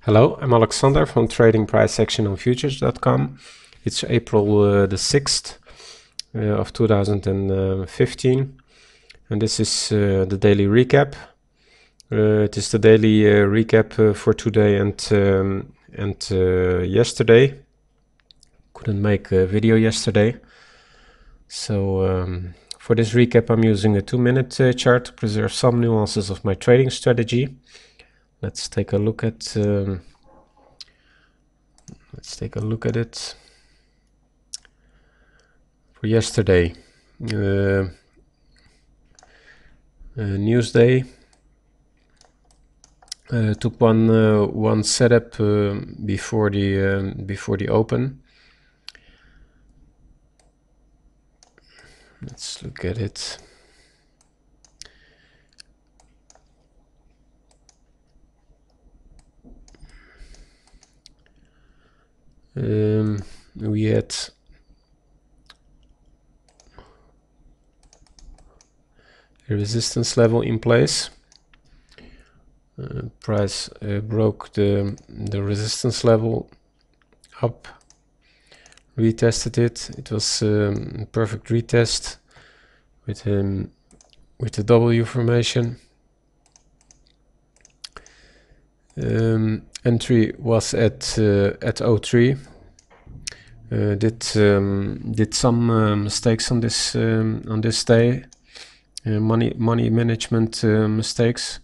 Hello, I'm Alexander from Trading Price Action on Futures.com. It's April the 6th of 2015, and this is the daily recap. It is the daily recap for today and yesterday. Couldn't make a video yesterday, so for this recap I'm using a 2-minute chart to preserve some nuances of my trading strategy. Let's take a look at it for yesterday. Newsday took one setup before the open. Let's look at it. We had a resistance level in place. Price broke the resistance level up, retested it. It was a perfect retest with the W formation. Entry was at 03. Did some mistakes on this day. Money management mistakes.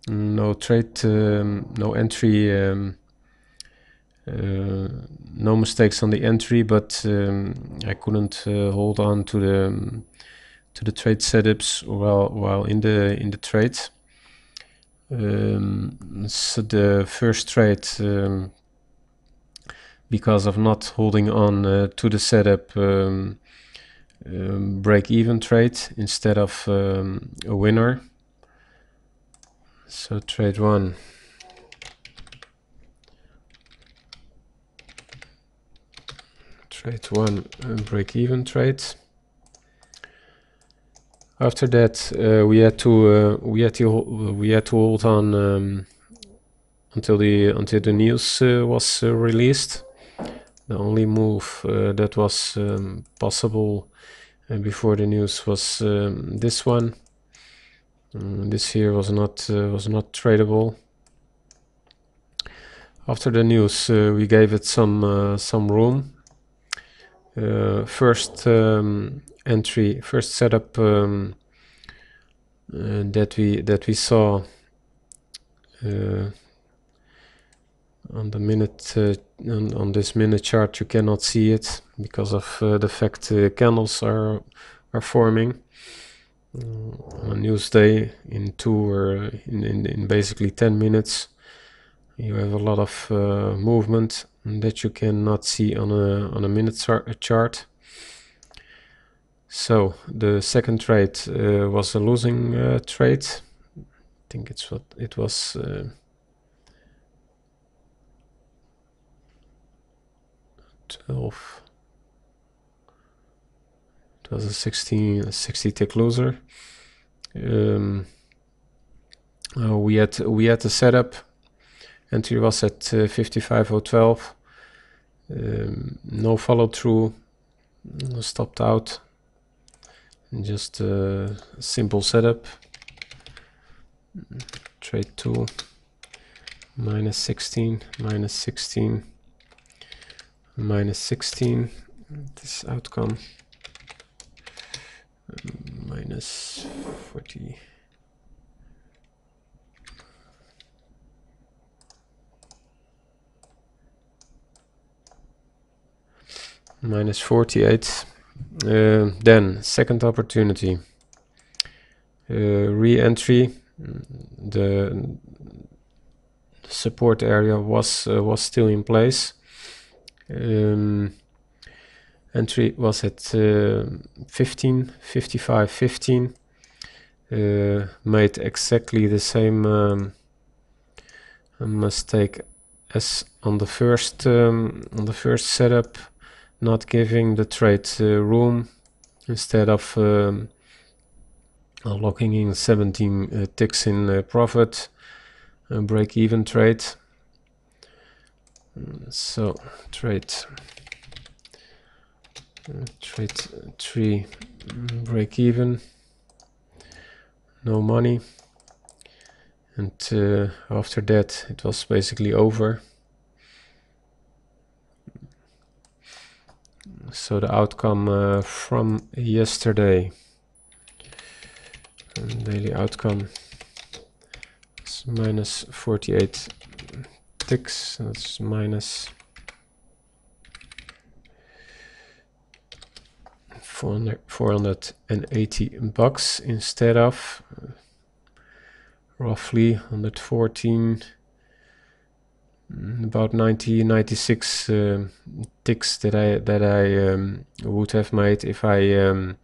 No trade, no entry, no mistakes on the entry, but I couldn't hold on to the trade setups while in the trade. So the first trade, because of not holding on to the setup, break-even trade instead of a winner. So trade one. Trade one, break-even trade. After that, we had to hold on until the news was released. The only move that was possible before the news was this one. This here was not tradable. After the news, we gave it some room. First entry, first setup that we saw on the minute on this minute chart. You cannot see it because of the fact candles are forming. On a Newsday, in in basically 10 minutes, you have a lot of movement that you cannot see on a minute chart. So the second trade was a losing trade. I think it was 12. It was a 60 tick loser. We had the setup. Entry was at 55.012. No follow through. Stopped out. Just a simple setup. Trade 2. Minus 16. Minus 16. Minus 16. This outcome. Minus 40. Minus 48. Then second opportunity. Re-entry. The support area was still in place. Entry was at 55.15. Made exactly the same mistake as on the first setup, not giving the trade room. Instead of locking in 17 ticks in profit, break-even trade. So trade 3, break even, no money, and after that it was basically over. So the outcome from yesterday, daily outcome, is minus 48 ticks. That's minus 480 bucks instead of roughly 114, about 96 ticks that I would have made if I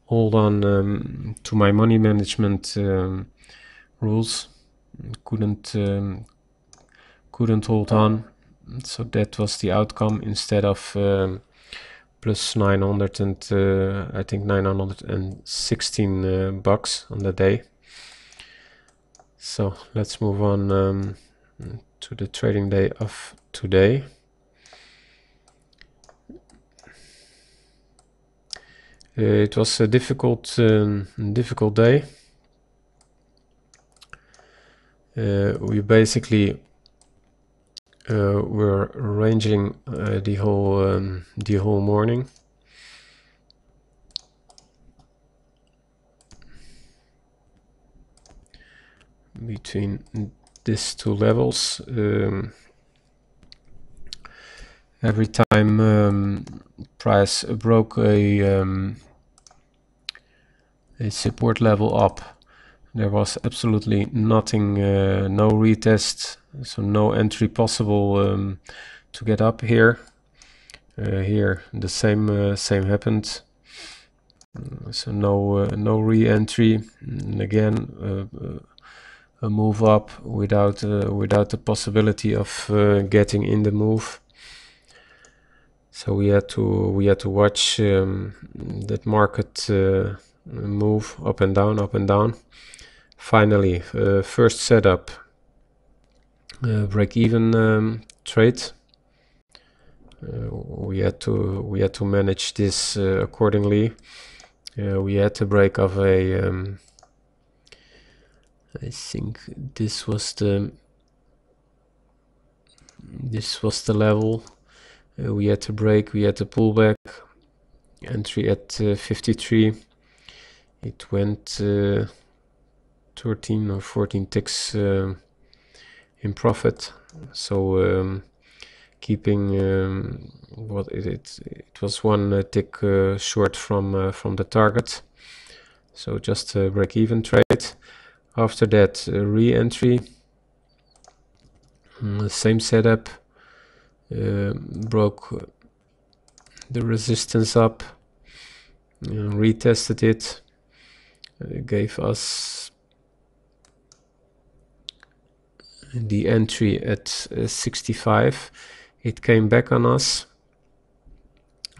hold on to my money management rules. Couldn't hold on, so that was the outcome instead of plus 900 and I think 916 bucks on the day. So let's move on to the trading day of today. It was a difficult day. We basically were ranging the whole morning. Between these two levels, every time price broke a support level up, there was absolutely nothing, no retest, so no entry possible to get up here. Here the same happened. So no re-entry. Again, a move up without the possibility of getting in the move. So we had to watch that market move up and down, up and down. Finally, first setup, break-even trade. We had to manage this accordingly. We had a break of a I think this was the level. We had to break, we had to pull back, entry at 53. It went 13 or 14 ticks in profit. So keeping what it was one tick short from the target. So just a break-even trade. After that, re-entry, same setup, broke the resistance up, retested it, gave us the entry at 65. It came back on us.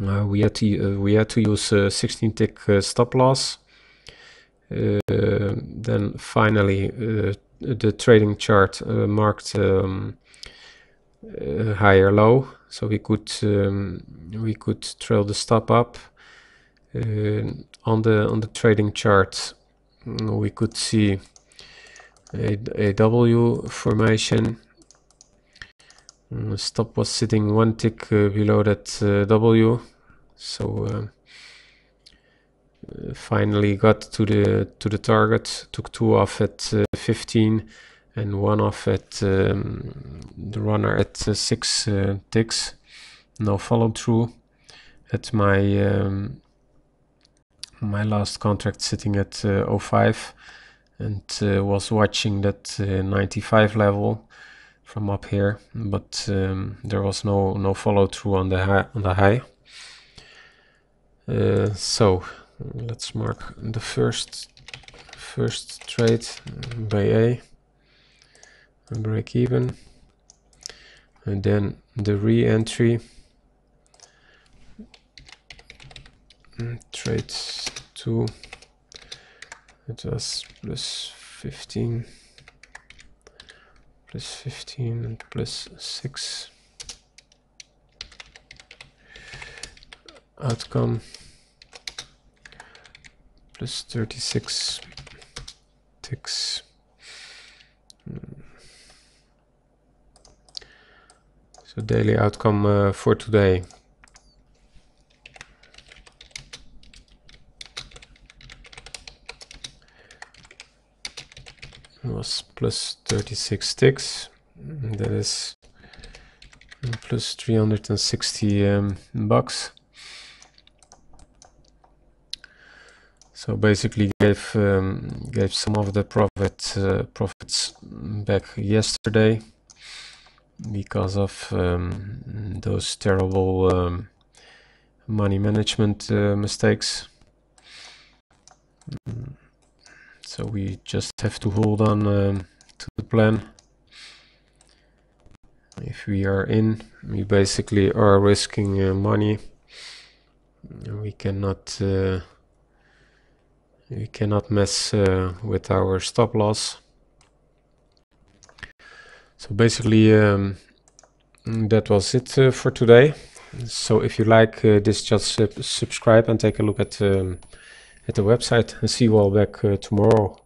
We had to use 16 tick stop loss. Then finally the trading chart marked higher low, so we could trail the stop up. On the trading chart we could see a W formation. Stop was sitting one tick below that W, so finally got to the target. Took two off at 15 and one off at the runner at 6 ticks. No follow through. At my my last contract sitting at 05, and was watching that 95 level from up here, but there was no follow through on the high. So let's mark the first trade by A, break even, and then the re-entry, trade 2. It was plus 15 and plus 6. outcome plus 36 ticks. So daily outcome for today was plus 36 ticks. That is plus 360 bucks. So basically gave some of the profits back yesterday because of those terrible money management mistakes. So we just have to hold on to the plan. If we are in, we basically are risking money. We cannot mess with our stop loss. So basically that was it for today. So if you like this, just subscribe and take a look at the website, and see you all back tomorrow.